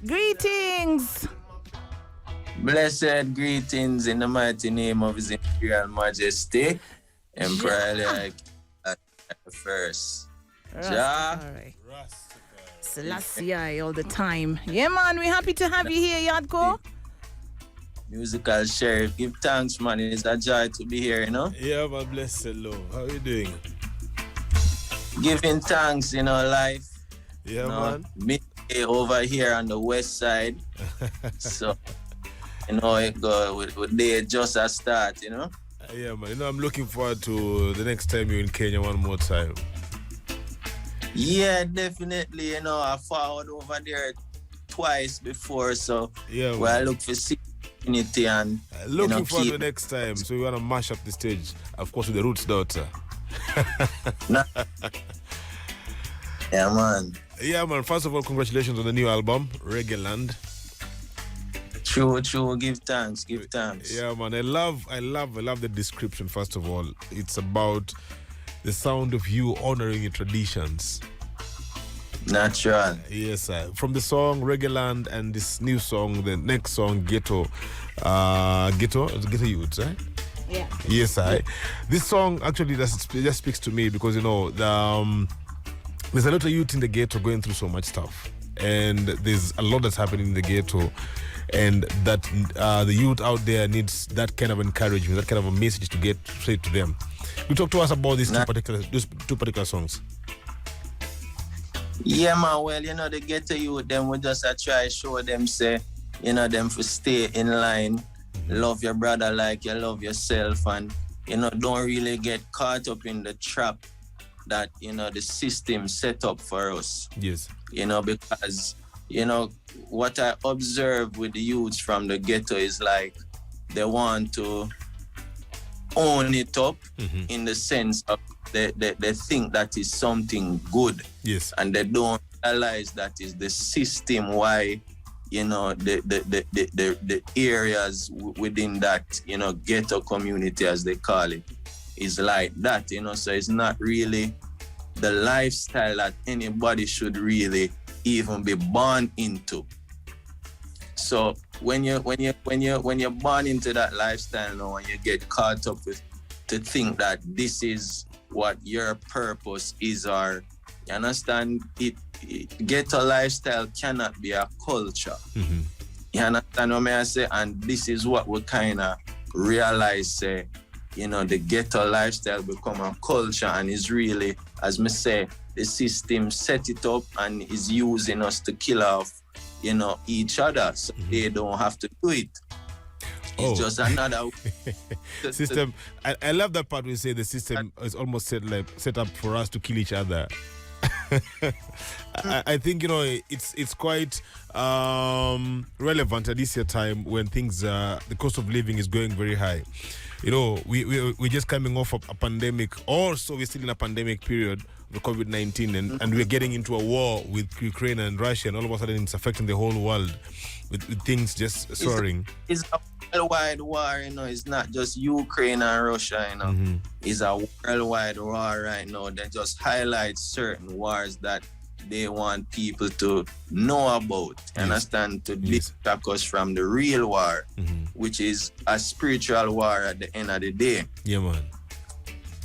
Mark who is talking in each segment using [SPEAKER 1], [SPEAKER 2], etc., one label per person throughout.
[SPEAKER 1] Greetings.
[SPEAKER 2] Blessed greetings in the mighty name of His Imperial Majesty, Emperor first. Ja.
[SPEAKER 1] Selassie all the time. Yeah, man, we're happy to have you here, Yaardcore.
[SPEAKER 2] Musical Sheriff, give thanks, man. It's a joy to be here, you know?
[SPEAKER 3] Yeah, my blessed Lord. How you doing?
[SPEAKER 2] Giving thanks, life.
[SPEAKER 3] Yeah, man.
[SPEAKER 2] Midday over here on the west side. So, it go with day just a start,
[SPEAKER 3] Yeah, man. I'm looking forward to the next time you're in Kenya one more time.
[SPEAKER 2] Yeah, definitely. I followed over there twice before, so
[SPEAKER 3] yeah,
[SPEAKER 2] I look for unity and
[SPEAKER 3] looking forward to the next time. So we want to mash up the stage, of course, with the Roots daughter.
[SPEAKER 2] Yeah, man.
[SPEAKER 3] Yeah, man. First of all, congratulations on the new album, Reggaeland.
[SPEAKER 2] True. Give thanks.
[SPEAKER 3] Yeah, man. I love the description. First of all, it's about the sound of you honoring your traditions.
[SPEAKER 2] Natural.
[SPEAKER 3] Yes, sir. From the song Reggaeland and this new song, the next song Ghetto Youths, right?
[SPEAKER 1] Yeah.
[SPEAKER 3] Yes, I. This song actually just speaks to me because there's a lot of youth in the ghetto going through so much stuff, and there's a lot that's happening in the ghetto, and that the youth out there needs that kind of encouragement, that kind of a message to get straight to them. You talk to us about these two particular songs.
[SPEAKER 2] Yeah, man. Well, the ghetto youth, them we just try show them, say, them for stay in line, love your brother like you love yourself, and don't really get caught up in the trap that the system set up for us.
[SPEAKER 3] Yes.
[SPEAKER 2] Because what I observe with the youths from the ghetto is like they want to own it up in the sense of they think that is something good.
[SPEAKER 3] Yes.
[SPEAKER 2] And they don't realize that is the system why the areas within that ghetto community, as they call it, is like that. So it's not really the lifestyle that anybody should really even be born into. So when you're born into that lifestyle now, and you get caught up with to think that this is what your purpose is, or you understand, it ghetto lifestyle cannot be a culture. You understand what I say? And this is what we kind of realize, say, the ghetto lifestyle become a culture, and is really, as me say, the system set it up and is using us to kill off, each other, so they don't have to do it. It's just another
[SPEAKER 3] system. I love that part where you say the system is almost set up for us to kill each other. I think it's quite relevant at this year time when things the cost of living is going very high. We're just coming off of a pandemic, or so we're still in a pandemic period of COVID-19, and we're getting into a war with Ukraine and Russia, and all of a sudden it's affecting the whole world with things just soaring.
[SPEAKER 2] It's a worldwide war, it's not just Ukraine and Russia, It's a worldwide war right now. They just highlight certain wars that they want people to know about, understand, to distract us from the real war, which is a spiritual war at the end of the day.
[SPEAKER 3] Yeah, man.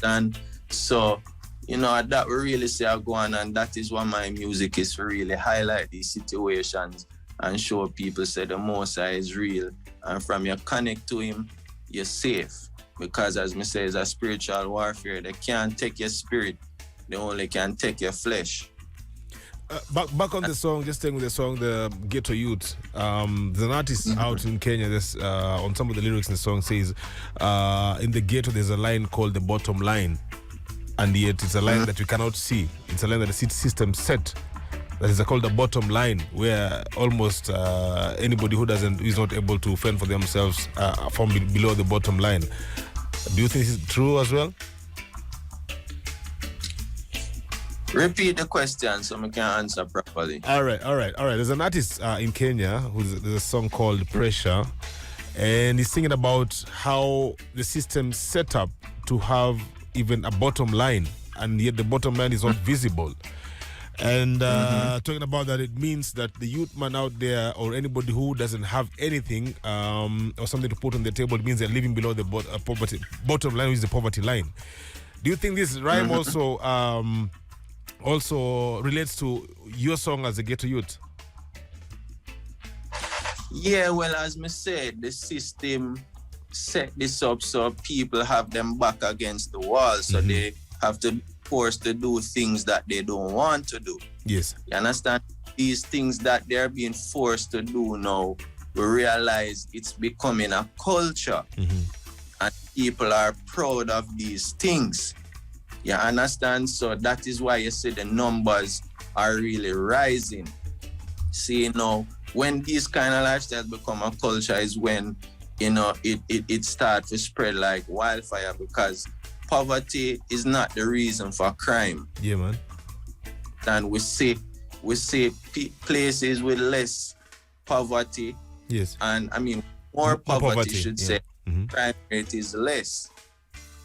[SPEAKER 2] And so, that we really see are going, and that is why my music is to really highlight these situations and show people, say, the Most High is real, and from you connect to him, you're safe. Because as me say, it's a spiritual warfare. They can't take your spirit, they only can take your flesh.
[SPEAKER 3] Back on the song, just staying with the song, the Ghetto Youth. There's an artist out in Kenya. There's on some of the lyrics in the song says, in the ghetto there's a line called the bottom line, and yet it's a line that you cannot see. It's a line that the system set. That is called the bottom line, where almost anybody who is not able to fend for themselves from below the bottom line. Do you think this is true as well?
[SPEAKER 2] Repeat the question so I can answer properly.
[SPEAKER 3] All right. There's an artist in Kenya there's a song called Pressure, and he's singing about how the system set up to have even a bottom line, and yet the bottom line is not visible. And talking about that, it means that the youth man out there or anybody who doesn't have anything or something to put on the table, it means they're living below the bottom line, which is the poverty line. Do you think this rhyme also relates to your song as a ghetto youth?
[SPEAKER 2] Yeah, well, as me said, the system set this up so people have them back against the wall, so they have to be forced to do things that they don't want to do.
[SPEAKER 3] Yes.
[SPEAKER 2] You understand? These things that they're being forced to do now, we realize it's becoming a culture. And people are proud of these things. You understand? So that is why you see the numbers are really rising. See, when these kind of lifestyles become a culture is when, it starts to spread like wildfire, because poverty is not the reason for crime.
[SPEAKER 3] Yeah, man.
[SPEAKER 2] And we see places with less poverty.
[SPEAKER 3] Yes.
[SPEAKER 2] And I mean, more poverty should say. Crime rate is less.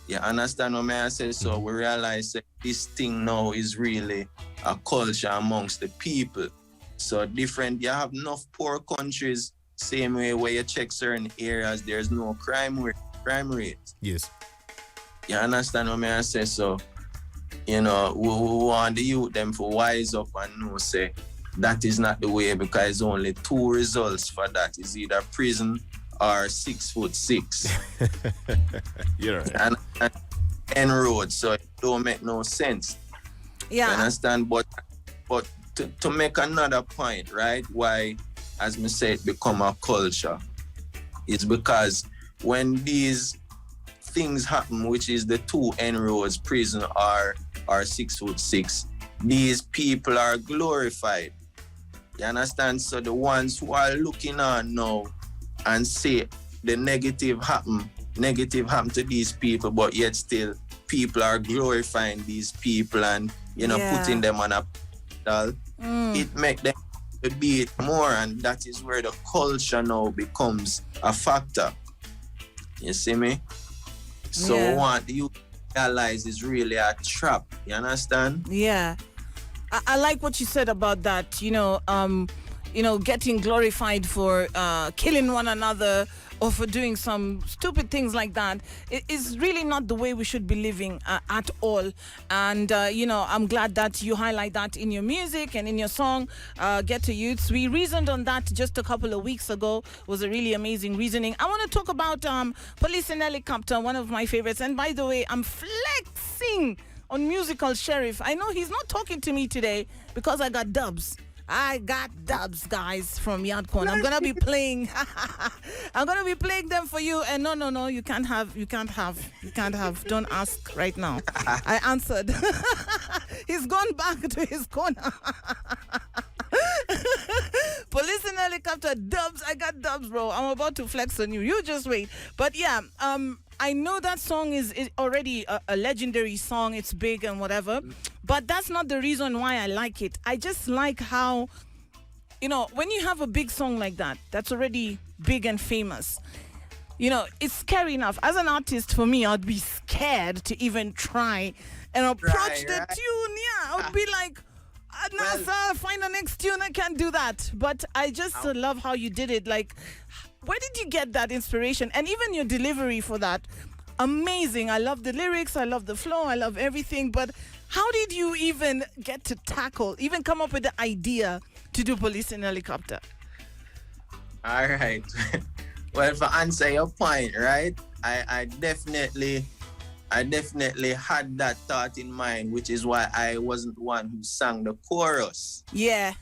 [SPEAKER 2] You understand what I say? So we realize that this thing now is really a culture amongst the people. So different, you have enough poor countries, same way where you check certain areas, there's no crime rate.
[SPEAKER 3] Yes.
[SPEAKER 2] You understand what I say? So, we want the youth them to wise up and know, say, that is not the way, because it's only two results for that. It's either prison or 6'6".
[SPEAKER 3] You're right.
[SPEAKER 2] And end road, so it don't make no sense.
[SPEAKER 1] Yeah.
[SPEAKER 2] You understand? But to make another point, right? Why, as me said, become a culture is because when these things happen, which is the two end roads, prison or 6'6", these people are glorified. You understand? So the ones who are looking on now and say the negative happen to these people, but yet still people are glorifying these people and putting them on a pedestal. It makes them be it more, and that is where the culture now becomes a factor. You see me? So we want you to realize it's really a trap. You understand?
[SPEAKER 1] Yeah. I like what you said about that, getting glorified for killing one another or for doing some stupid things like that. It is really not the way we should be living at all. And, I'm glad that you highlight that in your music and in your song, Ghetto Youths. We reasoned on that just a couple of weeks ago. It was a really amazing reasoning. I want to talk about Police in Helicopter, one of my favorites. And by the way, I'm flexing on Muzikal Sheriff. I know he's not talking to me today because I got dubs. I got dubs, guys, from Yaardcore. I'm gonna be playing. I'm gonna be playing them for you. And no, you can't have. Don't ask right now. I answered. He's gone back to his corner. Police in Helicopter, dubs. I got dubs, bro. I'm about to flex on you. You just wait. But yeah, I know that song is already a legendary song. It's big and whatever. But that's not the reason why I like it. I just like how, when you have a big song like that, that's already big and famous, it's scary enough. As an artist, for me, I'd be scared to even try and approach the tune. Yeah, I would be like, NASA, find the next tune. I can't do that. But I just love how you did it. Like, where did you get that inspiration? And even your delivery for that, amazing. I love the lyrics. I love the flow. I love everything. But how did you even get to even come up with the idea to do Police in Helicopter?
[SPEAKER 2] All right. Well, to answer your point, right? I definitely had that thought in mind, which is why I wasn't the one who sang the chorus.
[SPEAKER 1] Yeah.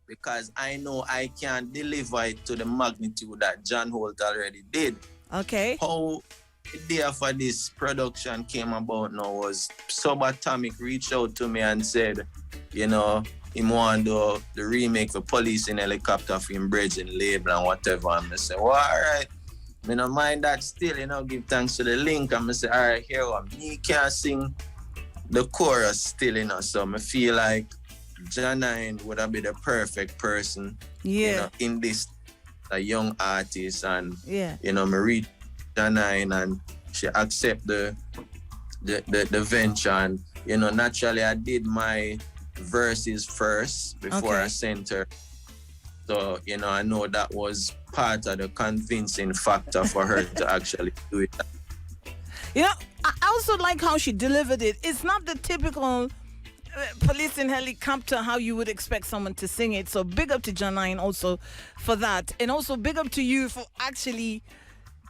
[SPEAKER 2] Because I know I can't deliver it to the magnitude that John Holt already did.
[SPEAKER 1] Okay.
[SPEAKER 2] How the idea for this production came about now was Subatomic reached out to me and said, he want to do the remake for Police in Helicopter for him bridge and label and whatever. And I said, well, all right. I don't mind that still, give thanks to the link. And I say, all right, here me can't sing the chorus still, so I feel like Janine would have been the perfect person, in this, a young artist, and me read Janine and she accept the venture, and naturally I did my verses first before I sent her. So, you know, I know that was part of the convincing factor for her to actually do it.
[SPEAKER 1] You know, I also like how she delivered it. It's not the typical police in helicopter how you would expect someone to sing it. So big up to Janine also for that. And also big up to you for actually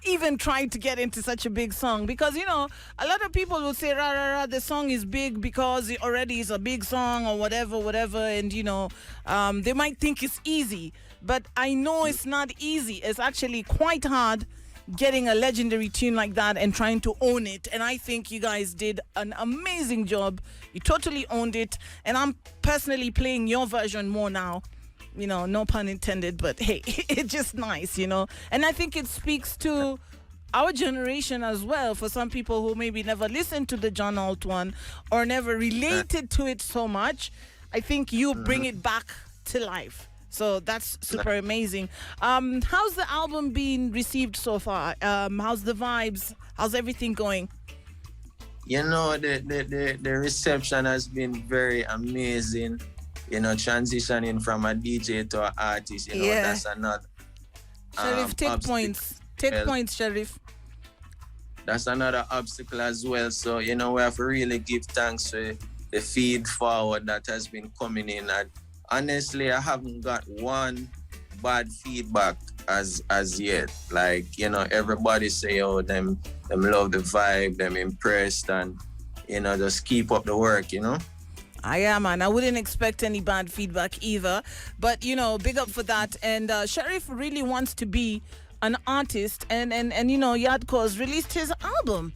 [SPEAKER 1] even trying to get into such a big song, because you know a lot of people will say rah, rah, rah, the song is big because it already is a big song or whatever, and you know they might think it's easy, but I know it's not easy. It's actually quite hard getting a legendary tune like that and trying to own it, and I think you guys did an amazing job. You totally owned it, and I'm personally playing your version more now. You know, no pun intended, but hey, it's just nice, you know. And I think it speaks to our generation as well, for some people who maybe never listened to the John Alt one or never related to it so much. I think you bring it back to life. So that's super amazing. How's the album being received so far? How's the vibes? How's everything going?
[SPEAKER 2] You know, the reception has been very amazing. You know, transitioning from a DJ to an artist, you know, that's another.
[SPEAKER 1] Sheriff, take points. Take points, Sheriff.
[SPEAKER 2] That's another obstacle as well. So, you know, we have to really give thanks for the feed forward that has been coming in. And honestly, I haven't got one bad feedback as yet. Like, you know, everybody say, oh, them love the vibe, them impressed, and, you know, just keep up the work, you know.
[SPEAKER 1] Man. I wouldn't expect any bad feedback either. But, you know, big up for that. And Sheriff really wants to be an artist. And you know, Yaardcore has released his album.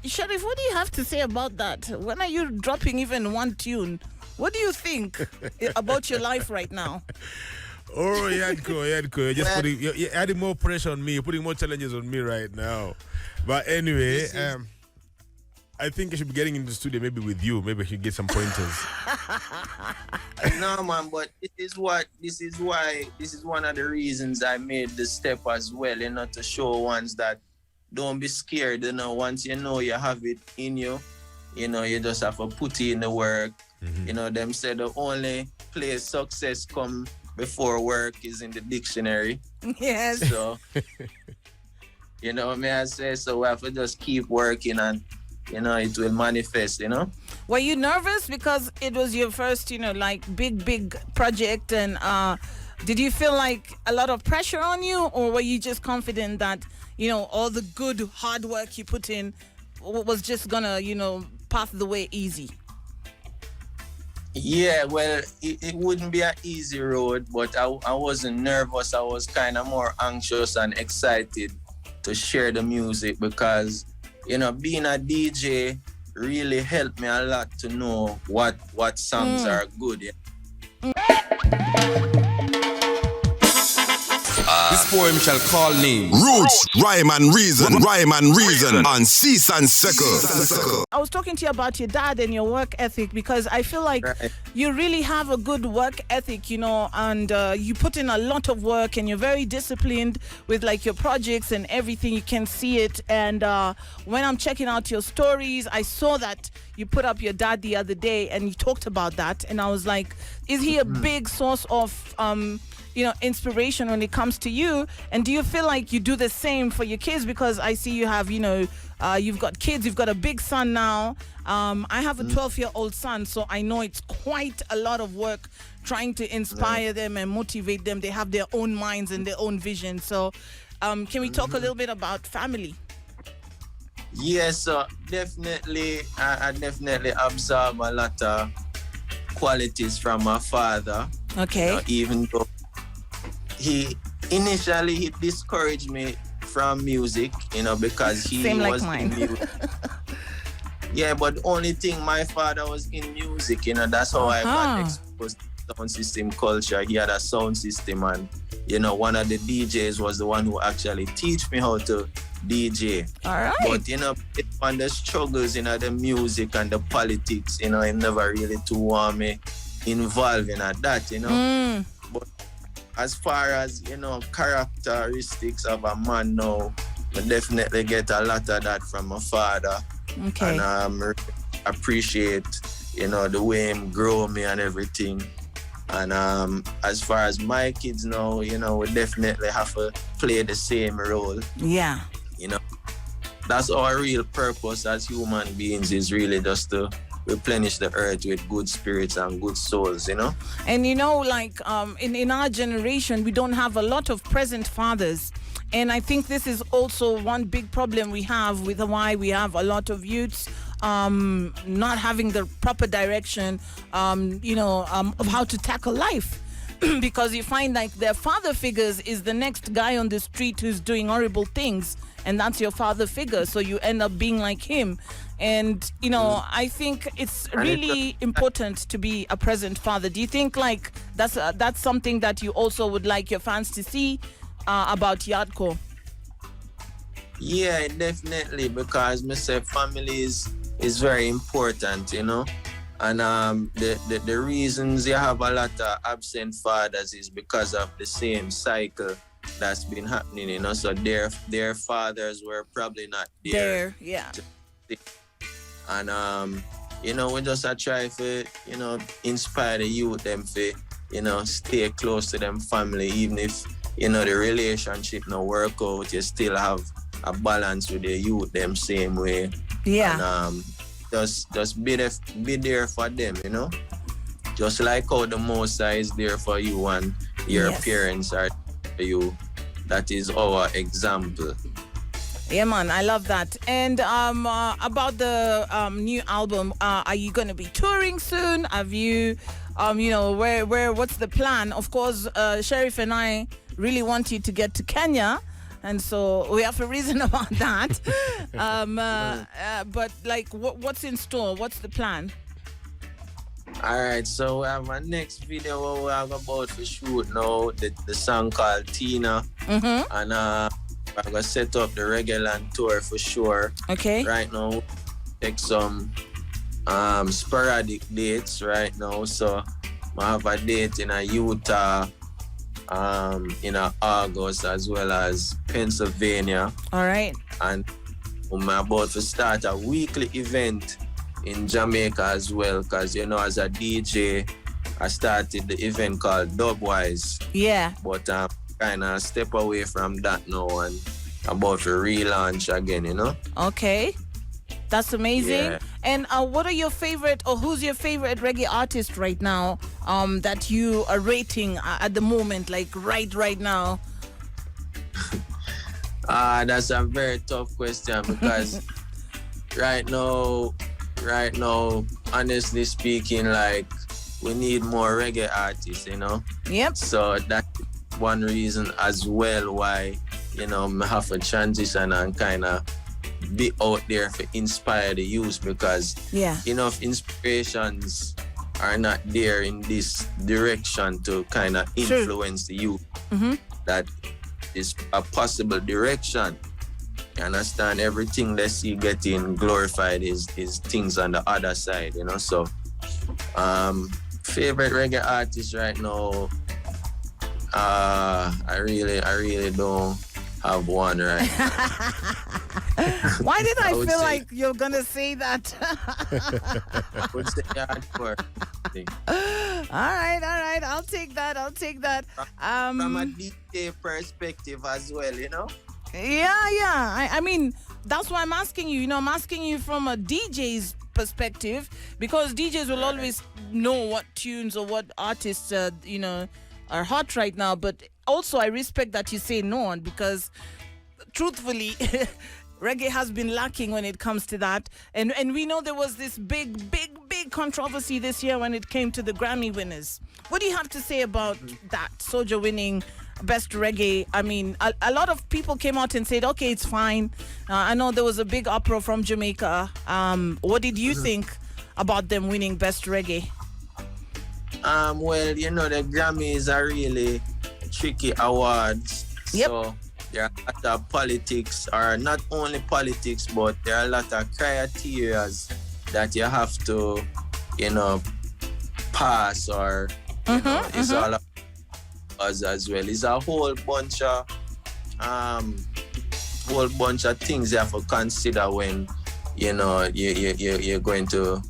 [SPEAKER 1] Sheriff, what do you have to say about that? When are you dropping even one tune? What do you think about your life right now?
[SPEAKER 3] Oh, Yaardcore. You're adding more pressure on me. You're putting more challenges on me right now. But anyway... I think I should be getting into the studio maybe with you. Maybe I should get some pointers.
[SPEAKER 2] No, man, but this is one of the reasons I made the step as well, you know, to show ones that don't be scared, you know, once you know you have it in you, you know, you just have to put in the work. Mm-hmm. You know, them said the only place success come before work is in the dictionary.
[SPEAKER 1] Yes.
[SPEAKER 2] So, you know, may I say, so we have to just keep working and, you know, it will manifest, you know.
[SPEAKER 1] Were you nervous because it was your first, you know, like big project, and did you feel like a lot of pressure on you, or were you just confident that, you know, all the good hard work you put in was just gonna, you know, pass the way easy?
[SPEAKER 2] Yeah, well, it wouldn't be an easy road, but I wasn't nervous. I was kind of more anxious and excited to share the music because, you know, being a DJ really helped me a lot to know what songs are good. Yeah?
[SPEAKER 4] This poem shall call names.
[SPEAKER 5] Roots, rhyme and reason on Cease and Circle.
[SPEAKER 1] I was talking to you about your dad and your work ethic, because I feel like you really have a good work ethic, you know, and you put in a lot of work, and you're very disciplined with like your projects and everything. You can see it. And when I'm checking out your stories, I saw that you put up your dad the other day and you talked about that. And I was like, is he a big source of you know, inspiration when it comes to you? And do you feel like you do the same for your kids? Because I see you have, you know, you've got kids, you've got a big son now. I have a 12-year-old son, so I know it's quite a lot of work trying to inspire them and motivate them. They have their own minds and their own vision. So can we talk a little bit about family?
[SPEAKER 2] Yes, so definitely, I definitely absorb a lot of qualities from my father.
[SPEAKER 1] Okay.
[SPEAKER 2] You know, even though he initially discouraged me from music, you know, because he
[SPEAKER 1] Same
[SPEAKER 2] was
[SPEAKER 1] like mine.
[SPEAKER 2] in music. Yeah, but the only thing, my father was in music, you know, that's how I got exposed to sound system culture. He had a sound system, and, you know, one of the DJs was the one who actually teach me how to DJ.
[SPEAKER 1] All right.
[SPEAKER 2] But, you know, on the struggles, you know, the music and the politics, you know, it never really too want me involved in that, you know. But as far as, you know, characteristics of a man now, I definitely get a lot of that from my father.
[SPEAKER 1] Okay.
[SPEAKER 2] And appreciate you know, the way him grow me and everything. And as far as my kids know, you know, we definitely have to play the same role.
[SPEAKER 1] Yeah.
[SPEAKER 2] You know, that's our real purpose as human beings, is really just to replenish the earth with good spirits and good souls, you know.
[SPEAKER 1] And you know, like in our generation, we don't have a lot of present fathers. And I think this is also one big problem we have with why we have a lot of youths not having the proper direction, of how to tackle life. Because you find like their father figures is the next guy on the street who's doing horrible things, and that's your father figure. So you end up being like him. And, you know, I think it's really important to be a present father. Do you think like that's something that you also would like your fans to see about Yaardcore?
[SPEAKER 2] Yeah, definitely, because me say family is very important, you know. And the reasons you have a lot of absent fathers is because of the same cycle that's been happening, you know. So their fathers were probably not there.
[SPEAKER 1] Yeah.
[SPEAKER 2] And you know, we just try to, you know, inspire the youth them to, you know, stay close to them family, even if, you know, the relationship no work out, you still have a balance with the youth them same way.
[SPEAKER 1] Yeah.
[SPEAKER 2] And just be there for them, you know. Just like how the Most High is there for you and your parents are for you. That is our example.
[SPEAKER 1] Yeah, man, I love that. And about the new album, are you going to be touring soon? Have you, what's the plan? Of course, Sheriff and I really want you to get to Kenya. And so we have a reason about that. But like, what's in store? What's the plan?
[SPEAKER 2] All right, so we have our next video where we have about to shoot now, the song called Tina.
[SPEAKER 1] Mm-hmm.
[SPEAKER 2] And we're going to set up the Reggaeland tour for sure.
[SPEAKER 1] Okay.
[SPEAKER 2] Right now, take some sporadic dates right now. So I have a date in Utah, in August, as well as Pennsylvania.
[SPEAKER 1] All right.
[SPEAKER 2] And I'm about to start a weekly event in Jamaica as well, because, you know, as a DJ, I started the event called Dubwise.
[SPEAKER 1] Yeah.
[SPEAKER 2] But I'm kind of step away from that now and about to relaunch again, you know?
[SPEAKER 1] Okay. That's amazing.
[SPEAKER 2] Yeah.
[SPEAKER 1] And what are your favorite, or who's your favorite reggae artist right now that you are rating at the moment, like right now?
[SPEAKER 2] That's a very tough question because right now, honestly speaking, like, we need more reggae artists, you know?
[SPEAKER 1] Yep.
[SPEAKER 2] So that's one reason as well why, you know, I have to transition and kind of be out there to inspire the youth, because enough inspirations are not there in this direction to kind of influence the youth.
[SPEAKER 1] Mm-hmm.
[SPEAKER 2] That is a possible direction. You understand? Everything they see getting glorified is things on the other side, you know. So favorite reggae artist right now, I really don't have one right now.
[SPEAKER 1] Why did I feel like you're gonna say that?
[SPEAKER 2] I would say Yaardcore.
[SPEAKER 1] All right. I'll take that.
[SPEAKER 2] From a DJ perspective as well, you know?
[SPEAKER 1] Yeah. I mean, that's why I'm asking you. You know, I'm asking you from a DJ's perspective, because DJs will always know what tunes or what artists, are hot right now. But also, I respect that you say no one, because truthfully, reggae has been lacking when it comes to that. And we know there was this big controversy this year when it came to the Grammy winners. What do you have to say about that? Soulja winning Best Reggae. I mean, a lot of people came out and said, okay, it's fine. I know there was a big uproar from Jamaica. What did you think about them winning Best Reggae?
[SPEAKER 2] Well, you know, the Grammys are really tricky awards.
[SPEAKER 1] Yep.
[SPEAKER 2] So there are a lot of politics, or not only politics, but there are a lot of criteria that you have to, you know, pass, or it's all about us as well. It's a whole bunch of things you have to consider when, you know, you're going to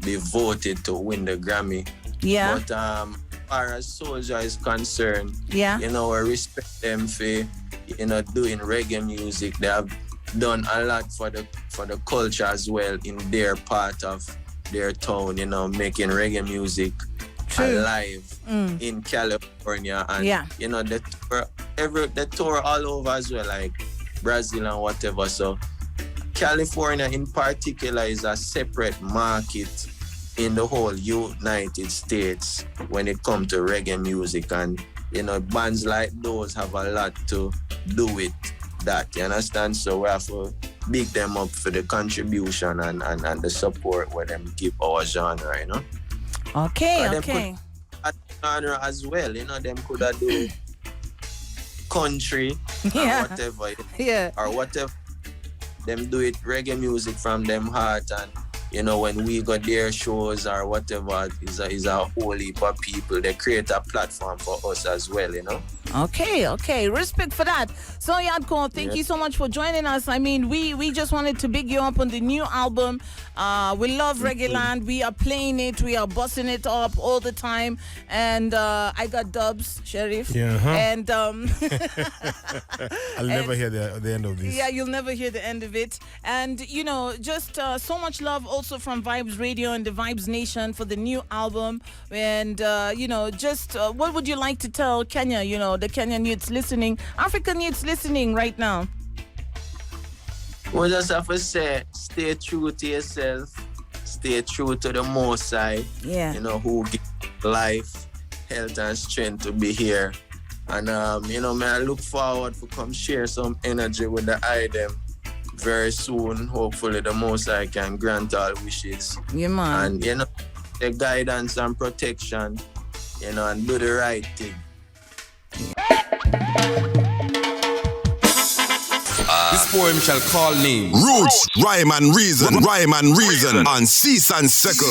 [SPEAKER 2] be voted to win the Grammy.
[SPEAKER 1] Yeah.
[SPEAKER 2] But as far as Soulja is concerned,
[SPEAKER 1] Yeah.
[SPEAKER 2] you know, I respect them for, you know, doing reggae music. They have done a lot for the culture as well in their part of their town, you know, making reggae music alive in California. And you know, the tour all over as well, like Brazil and whatever. So California in particular is a separate market in the whole United States when it comes to reggae music. And you know, bands like those have a lot to do with that, you understand? So we have to big them up for the contribution and the support where them give our genre, you know?
[SPEAKER 1] Okay,
[SPEAKER 2] Or
[SPEAKER 1] okay.
[SPEAKER 2] them could genre as well, you know, them could have do country or whatever, or whatever. Them do it reggae music from them heart, and you know, when we got their shows or whatever, is a whole heap of people. They create a platform for us as well, you know.
[SPEAKER 1] Okay. Respect for that. So Yaardcore, thank you so much for joining us. I mean, we just wanted to big you up on the new album. We love Reggaeland. We are playing it. We are busting it up all the time. And I got dubs, Sheriff.
[SPEAKER 3] Yeah.
[SPEAKER 1] And
[SPEAKER 3] I'll never hear the end of this.
[SPEAKER 1] yeah, you'll never hear the end of it. And you know, just so much love also from VybezRadio and the Vibes Nation for the new album. And you know, just what would you like to tell Kenya? You know, the Kenyan youths listening, African youths listening right now.
[SPEAKER 2] We just have to say, stay true to yourself, stay true to the Most High.
[SPEAKER 1] Yeah.
[SPEAKER 2] You know, who gives life, health, and strength to be here. And you know, man, I look forward to come share some energy with the item very soon. Hopefully, the Most High can grant all wishes.
[SPEAKER 1] Yeah, man.
[SPEAKER 2] And you know, the guidance and protection. You know, and do the right thing.
[SPEAKER 4] This poem shall call names.
[SPEAKER 5] Roots, rhyme and reason on Cease and Second.